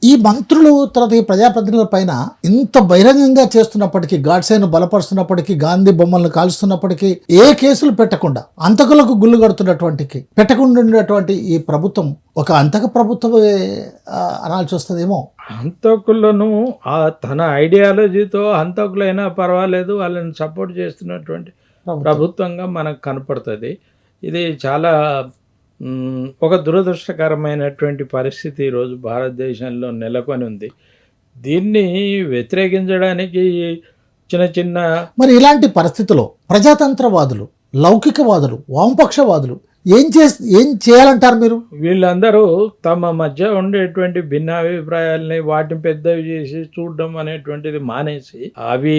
ఈ మంత్రులు తర్వాత ఈ ప్రజాప్రతినిధుల పైన ఇంత బహిరంగంగా చేస్తున్నప్పటికీ, గాడ్సేను బలపరుస్తున్నప్పటికీ, గాంధీ బొమ్మలను కాల్స్తున్నప్పటికీ ఏ కేసులు పెట్టకుండా అంతకులకు గుళ్ళు కడుతున్నటువంటి పెట్టకుండా ఉండేటువంటి ఈ ప్రభుత్వం ఒక అంతక ప్రభుత్వమే అనాల్సి వస్తుందేమో. హంతకులను తన ఐడియాలజీతో హంతకులైనా పర్వాలేదు వాళ్ళని సపోర్ట్ చేస్తున్నటువంటి ప్రభుత్వంగా మనకు కనపడుతుంది. ఇది చాలా ఒక దురదృష్టకరమైనటువంటి పరిస్థితి ఈరోజు భారతదేశంలో నెలకొని ఉంది. దీన్ని వ్యతిరేకించడానికి చిన్న చిన్న మరి ఇలాంటి పరిస్థితుల్లో ప్రజాతంత్రవాదులు, లౌకికవాదులు, వామపక్షవాదులు ఏం చేయాలంటారు మీరు? వీళ్ళందరూ తమ మధ్య ఉండేటువంటి భిన్నాభిప్రాయాలని వాటిని పెద్దవి చేసి చూడడం అనేటువంటిది మానేసి, అవి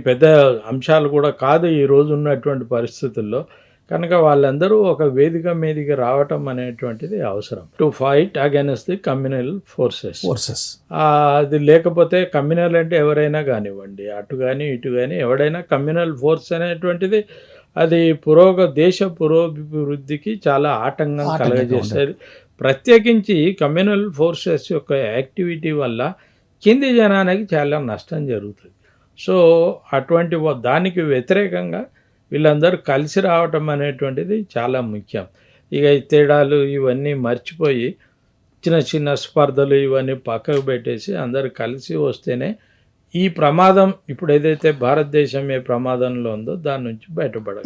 పెద్ద అంశాలు కూడా కాదు ఈ రోజు ఉన్నటువంటి పరిస్థితుల్లో. కనుక వాళ్ళందరూ ఒక వేదిక మీదకి రావటం అనేటువంటిది అవసరం to fight against the communal forces. అది లేకపోతే కమ్యూనల్ అంటే ఎవరైనా కానివ్వండి, అటు కానీ ఇటు కానీ ఎవడైనా కమ్యూనల్ ఫోర్స్ అనేటువంటిది అది దేశ పురోభివృద్ధికి చాలా ఆటంకం కలగజేస్తుంది. ప్రత్యేకించి కమ్యూనల్ ఫోర్సెస్ యొక్క యాక్టివిటీ వల్ల కింది జనానికి చాలా నష్టం జరుగుతుంది. సో అటువంటి దానికి వ్యతిరేకంగా వీళ్ళందరూ కలిసి రావటం అనేటువంటిది చాలా ముఖ్యం. ఇక ఈ తేడాలు ఇవన్నీ మర్చిపోయి చిన్న చిన్న స్పర్ధలు ఇవన్నీ పక్కకు పెట్టేసి అందరూ కలిసి వస్తేనే ఈ ప్రమాదం ఇప్పుడు ఏదైతే భారతదేశం ఏ ప్రమాదంలో ఉందో దాని నుంచి బయటపడాలి.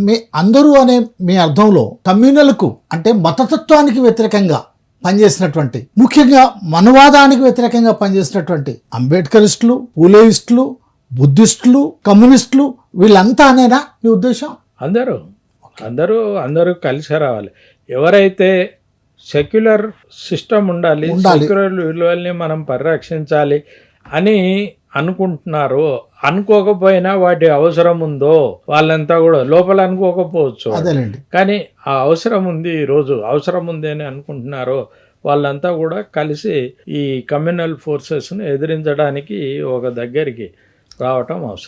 మీ అందరూ అనే మీ అర్థంలో కమ్యూనల్కు అంటే మతతత్వానికి వ్యతిరేకంగా పనిచేసినటువంటి, ముఖ్యంగా మనవాదానికి వ్యతిరేకంగా పనిచేసినటువంటి అంబేద్కరిస్టులు, పూలేయిస్టులు, బుద్ధిస్టులు, కమ్యూనిస్టులు వీళ్ళంతా అనేనా మీ ఉద్దేశం? అందరూ కలిసి రావాలి. ఎవరైతే సెక్యులర్ సిస్టమ్ ఉండాలి, సెక్యులర్ విలువల్ని మనం పరిరక్షించాలి అని అనుకుంటున్నారో, అనుకోకపోయినా వాటి అవసరం ఉందో వాళ్ళంతా కూడా లోపల అనుకోకపోవచ్చు, కానీ ఆ అవసరం ఉంది, ఈరోజు అవసరం ఉంది అని అనుకుంటున్నారో వాళ్ళంతా కూడా కలిసి ఈ కమ్యూనల్ ఫోర్సెస్ను ఎదిరించడానికి ఒక దగ్గరికి రావటం అవసరం.